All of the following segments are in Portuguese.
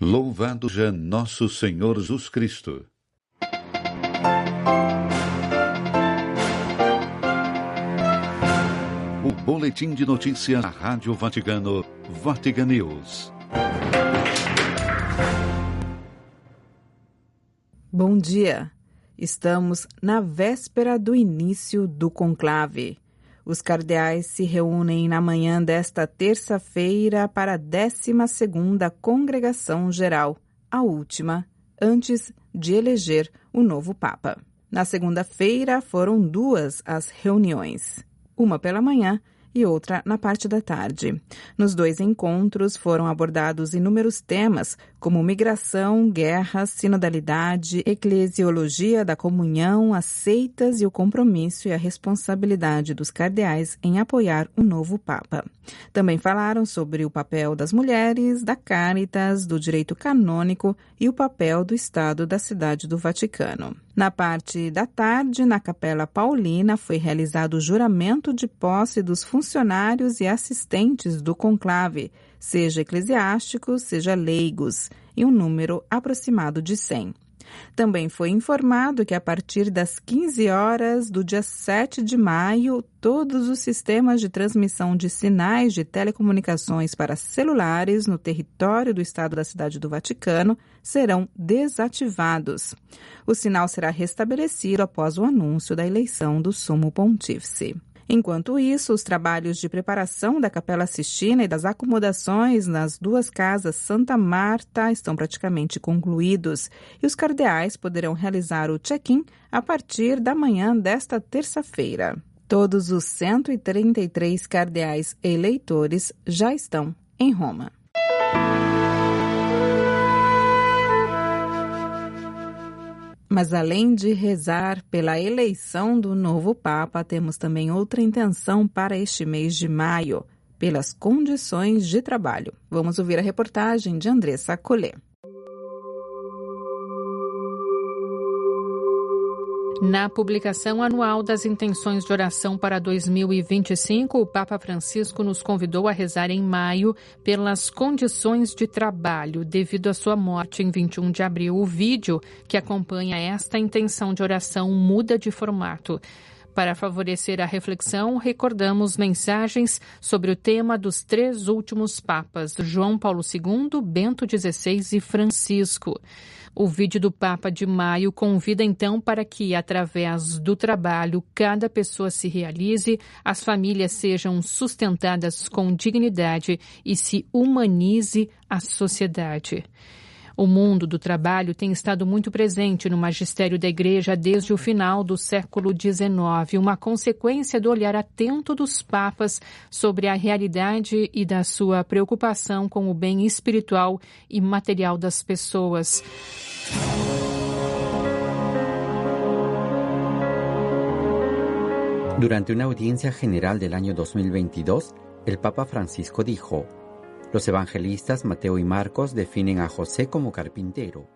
Louvado seja nosso Senhor Jesus Cristo. O boletim de notícias da Rádio Vaticano, Vatican News. Bom dia. Estamos na véspera do início do conclave. Os cardeais se reúnem na manhã desta terça-feira para a 12ª Congregação Geral, a última, antes de eleger o novo Papa. Na segunda-feira foram 2 as reuniões, uma pela manhã e outra na parte da tarde. Nos 2 encontros foram abordados inúmeros temas, como migração, guerra, sinodalidade, eclesiologia da comunhão, as seitas e o compromisso e a responsabilidade dos cardeais em apoiar o novo Papa. Também falaram sobre o papel das mulheres, da Caritas, do direito canônico e o papel do Estado da Cidade do Vaticano. Na parte da tarde, na Capela Paulina, foi realizado o juramento de posse dos funcionários e assistentes do conclave, seja eclesiásticos, seja leigos, e um número aproximado de 100. Também foi informado que a partir das 15 horas do dia 7 de maio, todos os sistemas de transmissão de sinais de telecomunicações para celulares no território do Estado da Cidade do Vaticano serão desativados. O sinal será restabelecido após o anúncio da eleição do Sumo Pontífice. Enquanto isso, os trabalhos de preparação da Capela Sistina e das acomodações nas 2 casas Santa Marta estão praticamente concluídos e os cardeais poderão realizar o check-in a partir da manhã desta terça-feira. Todos os 133 cardeais eleitores já estão em Roma. Mas além de rezar pela eleição do novo Papa, temos também outra intenção para este mês de maio, pelas condições de trabalho. Vamos ouvir a reportagem de Andressa Collet. Na publicação anual das intenções de oração para 2025, o Papa Francisco nos convidou a rezar em maio pelas condições de trabalho, devido à sua morte em 21 de abril. O vídeo que acompanha esta intenção de oração muda de formato. Para favorecer a reflexão, recordamos mensagens sobre o tema dos 3 últimos papas, João Paulo II, Bento XVI e Francisco. O vídeo do Papa de maio convida então para que, através do trabalho, cada pessoa se realize, as famílias sejam sustentadas com dignidade e se humanize a sociedade. O mundo do trabalho tem estado muito presente no magistério da Igreja desde o final do século XIX, uma consequência do olhar atento dos papas sobre a realidade e da sua preocupação com o bem espiritual e material das pessoas. Durante una audiencia general del año 2022, el Papa Francisco dijo: "Los evangelistas Mateo y Marcos definen a José como carpintero."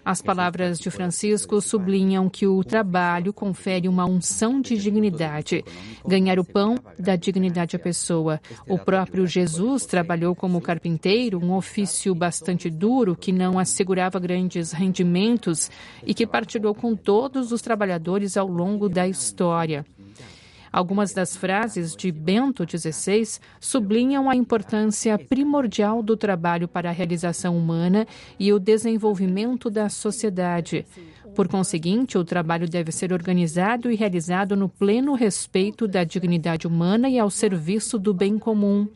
As palavras de Francisco sublinham que o trabalho confere uma unção de dignidade. Ganhar o pão dá dignidade à pessoa. O próprio Jesus trabalhou como carpinteiro, um ofício bastante duro que não assegurava grandes rendimentos e que partilhou com todos os trabalhadores ao longo da história. Algumas das frases de Bento XVI sublinham a importância primordial do trabalho para a realização humana e o desenvolvimento da sociedade. Por conseguinte, o trabalho deve ser organizado e realizado no pleno respeito da dignidade humana e ao serviço do bem comum.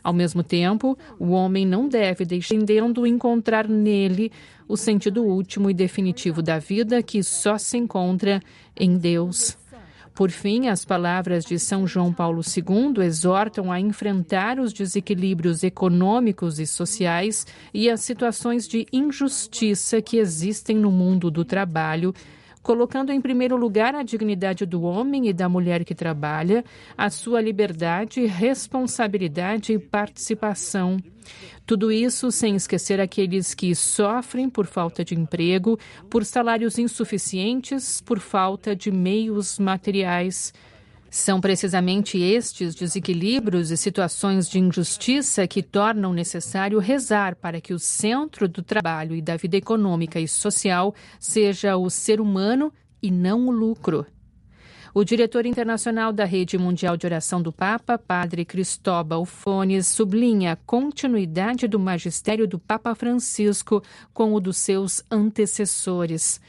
Ao mesmo tempo, o homem não deve deixar de encontrar nele o sentido último e definitivo da vida, que só se encontra em Deus. Por fim, as palavras de São João Paulo II exortam a enfrentar os desequilíbrios econômicos e sociais e as situações de injustiça que existem no mundo do trabalho, colocando em primeiro lugar a dignidade do homem e da mulher que trabalha, a sua liberdade, responsabilidade e participação. Tudo isso sem esquecer aqueles que sofrem por falta de emprego, por salários insuficientes, por falta de meios materiais. São precisamente estes desequilíbrios e situações de injustiça que tornam necessário rezar para que o centro do trabalho e da vida econômica e social seja o ser humano e não o lucro. O diretor internacional da Rede Mundial de Oração do Papa, Padre Cristóbal Fones, sublinha a continuidade do magistério do Papa Francisco com o dos seus antecessores.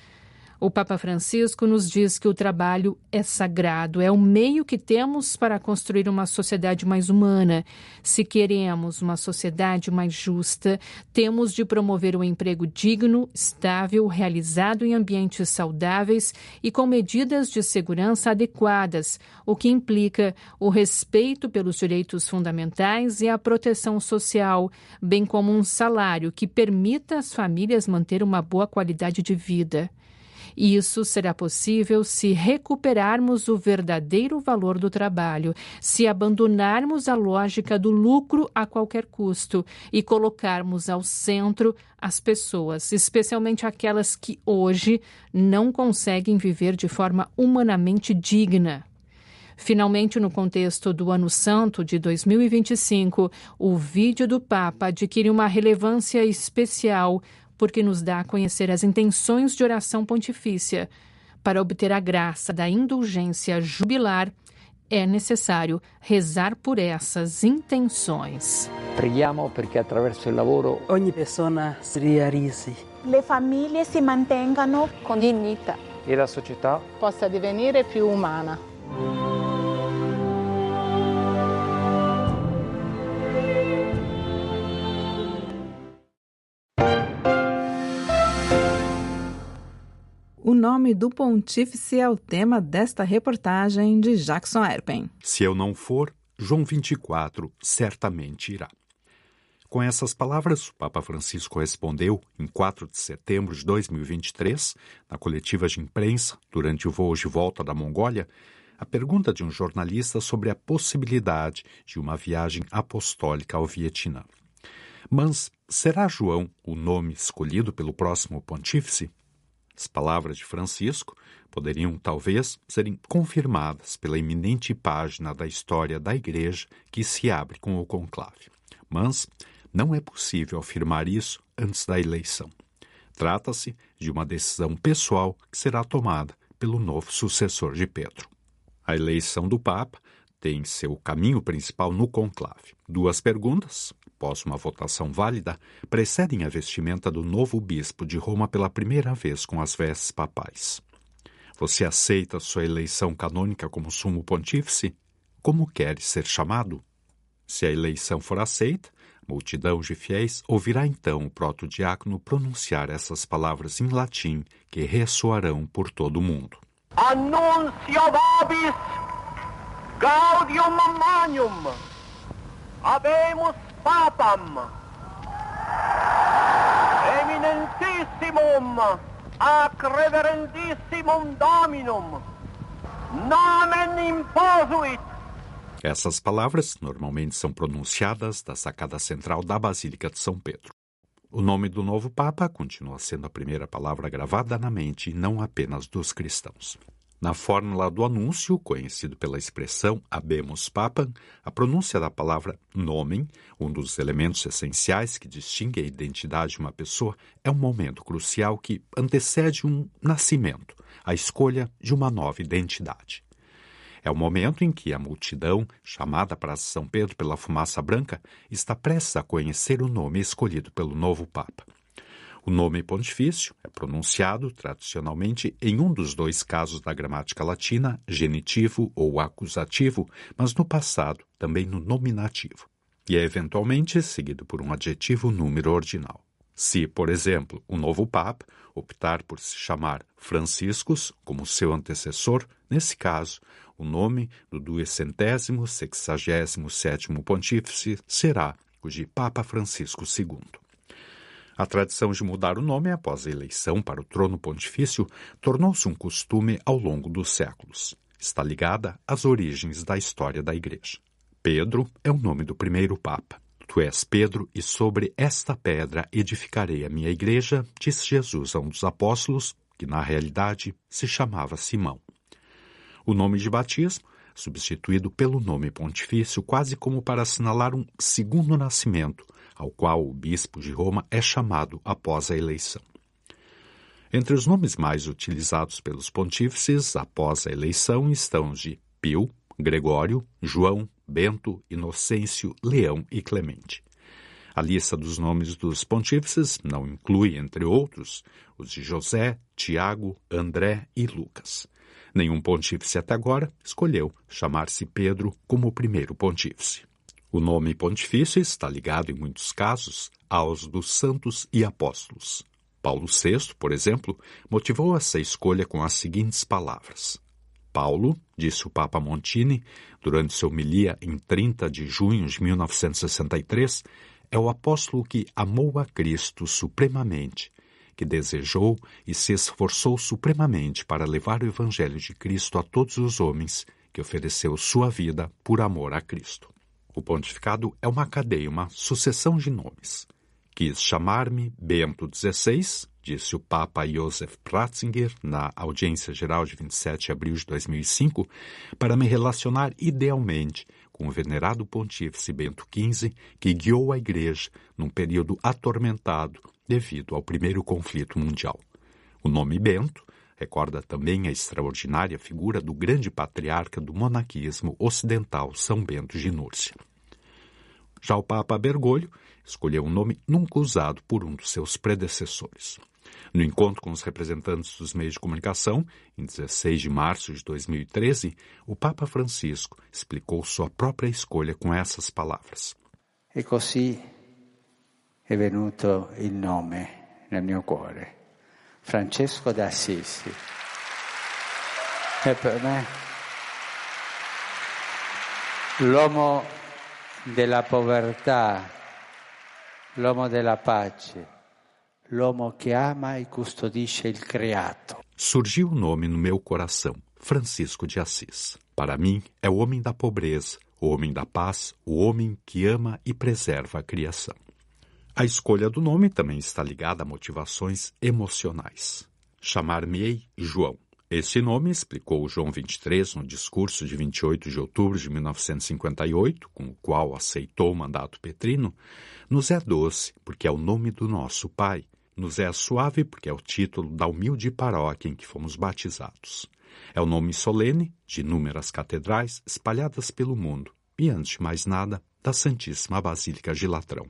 O Papa Francisco nos diz que o trabalho é sagrado, é o meio que temos para construir uma sociedade mais humana. Se queremos uma sociedade mais justa, temos de promover um emprego digno, estável, realizado em ambientes saudáveis e com medidas de segurança adequadas, o que implica o respeito pelos direitos fundamentais e a proteção social, bem como um salário que permita às famílias manter uma boa qualidade de vida. Isso será possível se recuperarmos o verdadeiro valor do trabalho, se abandonarmos a lógica do lucro a qualquer custo e colocarmos ao centro as pessoas, especialmente aquelas que hoje não conseguem viver de forma humanamente digna. Finalmente, no contexto do Ano Santo de 2025, o vídeo do Papa adquire uma relevância especial porque nos dá a conhecer as intenções de oração pontifícia. Para obter a graça da indulgência jubilar, é necessário rezar por essas intenções. Preghiamo perché attraverso il lavoro ogni persona si realizzi. Le famiglie si mantengano con dignità e la società possa divenire più umana. O nome do pontífice é o tema desta reportagem de Jackson Erpen. Se eu não for, João 24 certamente irá. Com essas palavras, o Papa Francisco respondeu, em 4 de setembro de 2023, na coletiva de imprensa, durante o voo de volta da Mongólia, a pergunta de um jornalista sobre a possibilidade de uma viagem apostólica ao Vietnã. Mas será João o nome escolhido pelo próximo pontífice? As palavras de Francisco poderiam, talvez, serem confirmadas pela iminente página da história da Igreja que se abre com o conclave. Mas não é possível afirmar isso antes da eleição. Trata-se de uma decisão pessoal que será tomada pelo novo sucessor de Pedro. A eleição do Papa tem seu caminho principal no conclave. 2 perguntas, após uma votação válida, precedem a vestimenta do novo bispo de Roma pela primeira vez com as vestes papais. Você aceita sua eleição canônica como sumo pontífice? Como quer ser chamado? Se a eleição for aceita, a multidão de fiéis ouvirá então o protodiácono pronunciar essas palavras em latim que ressoarão por todo o mundo. Annuncio vobis gaudium magnum, habemus papam, eminentissimum ac reverendissimum dominum, nomen imposuit. Essas palavras normalmente são pronunciadas da sacada central da Basílica de São Pedro. O nome do novo Papa continua sendo a primeira palavra gravada na mente, não apenas dos cristãos. Na fórmula do anúncio, conhecido pela expressão habemus papam, a pronúncia da palavra nomen, um dos elementos essenciais que distingue a identidade de uma pessoa, é um momento crucial que antecede um nascimento, a escolha de uma nova identidade. É o momento em que a multidão, chamada para São Pedro pela fumaça branca, está prestes a conhecer o nome escolhido pelo novo Papa. O nome pontifício é pronunciado tradicionalmente em um dos 2 casos da gramática latina, genitivo ou acusativo, mas no passado também no nominativo, e é eventualmente seguido por um adjetivo número ordinal. Se, por exemplo, o novo Papa optar por se chamar Franciscus como seu antecessor, nesse caso, o nome do 267º pontífice será o de Papa Francisco II. A tradição de mudar o nome após a eleição para o trono pontifício tornou-se um costume ao longo dos séculos. Está ligada às origens da história da Igreja. Pedro é o nome do primeiro Papa. Tu és Pedro, e sobre esta pedra edificarei a minha igreja, disse Jesus a um dos apóstolos, que na realidade se chamava Simão. O nome de batismo substituído pelo nome pontifício quase como para assinalar um segundo nascimento, ao qual o bispo de Roma é chamado após a eleição. Entre os nomes mais utilizados pelos pontífices após a eleição estão os de Pio, Gregório, João, Bento, Inocêncio, Leão e Clemente. A lista dos nomes dos pontífices não inclui, entre outros, os de José, Tiago, André e Lucas. Nenhum pontífice até agora escolheu chamar-se Pedro como o primeiro pontífice. O nome pontifício está ligado, em muitos casos, aos dos santos e apóstolos. Paulo VI, por exemplo, motivou essa escolha com as seguintes palavras. Paulo, disse o Papa Montini, durante sua homilia em 30 de junho de 1963, é o apóstolo que amou a Cristo supremamente, que desejou e se esforçou supremamente para levar o Evangelho de Cristo a todos os homens, que ofereceu sua vida por amor a Cristo. O pontificado é uma cadeia, uma sucessão de nomes. Quis chamar-me Bento XVI, disse o Papa Josef Ratzinger na audiência geral de 27 de abril de 2005, para me relacionar idealmente com o venerado pontífice Bento XV, que guiou a Igreja num período atormentado devido ao primeiro conflito mundial. O nome Bento recorda também a extraordinária figura do grande patriarca do monaquismo ocidental, São Bento de Núrcia. Já o Papa Bergoglio escolheu um nome nunca usado por um dos seus predecessores. No encontro com os representantes dos meios de comunicação, em 16 de março de 2013, o Papa Francisco explicou sua própria escolha com essas palavras. E così è venuto il nome nel mio cuore, Francesco d'Assisi. E per me l'uomo della povertà, l'uomo della pace, l'uomo che ama e custodisce il creato. Surgiu o nome no meu coração, Francisco de Assis. Para mim, é o homem da pobreza, o homem da paz, o homem que ama e preserva a criação. A escolha do nome também está ligada a motivações emocionais. Chamar-me-ei João. Esse nome, explicou João XXIII no discurso de 28 de outubro de 1958, com o qual aceitou o mandato petrino, nos é doce porque é o nome do nosso Pai, nos é suave porque é o título da humilde paróquia em que fomos batizados. É o nome solene de inúmeras catedrais espalhadas pelo mundo e, antes de mais nada, da Santíssima Basílica de Latrão.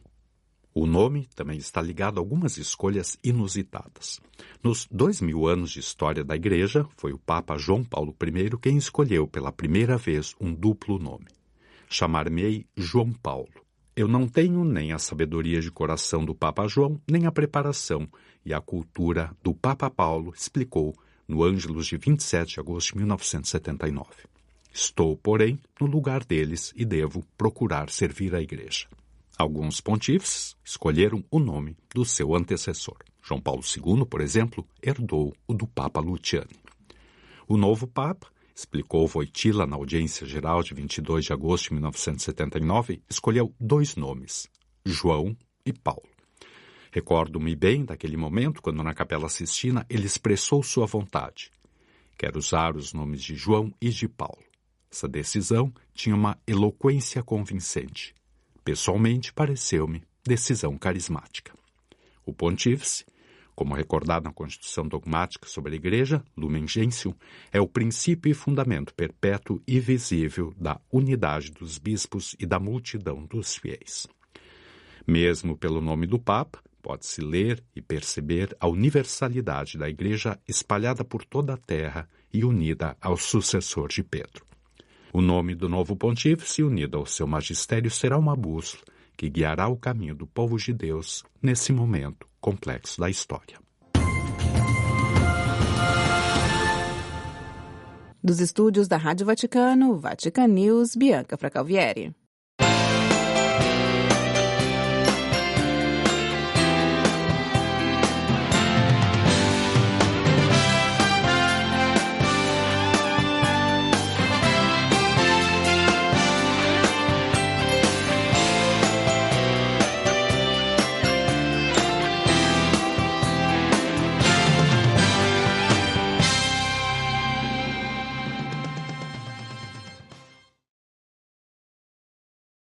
O nome também está ligado a algumas escolhas inusitadas. Nos 2000 anos de história da Igreja, foi o Papa João Paulo I quem escolheu pela primeira vez um duplo nome. Chamar-me-ei João Paulo. Eu não tenho nem a sabedoria de coração do Papa João, nem a preparação e a cultura do Papa Paulo, explicou no Ângelus de 27 de agosto de 1979. Estou, porém, no lugar deles e devo procurar servir a Igreja. Alguns pontífices escolheram o nome do seu antecessor. João Paulo II, por exemplo, herdou o do Papa Luciani. O novo Papa, explicou Wojtyła na audiência geral de 22 de agosto de 1979, escolheu dois nomes, João e Paulo. Recordo-me bem daquele momento quando na Capela Sistina ele expressou sua vontade. Quero usar os nomes de João e de Paulo. Essa decisão tinha uma eloquência convincente. Pessoalmente, pareceu-me decisão carismática. O pontífice, como recordado na Constituição Dogmática sobre a Igreja, Lumen Gentium, é o princípio e fundamento perpétuo e visível da unidade dos bispos e da multidão dos fiéis. Mesmo pelo nome do Papa, pode-se ler e perceber a universalidade da Igreja espalhada por toda a terra e unida ao sucessor de Pedro. O nome do novo pontífice, unido ao seu magistério, será uma bússola que guiará o caminho do povo de Deus nesse momento complexo da história. Dos estúdios da Rádio Vaticano, Vatican News, Bianca Fracalvieri.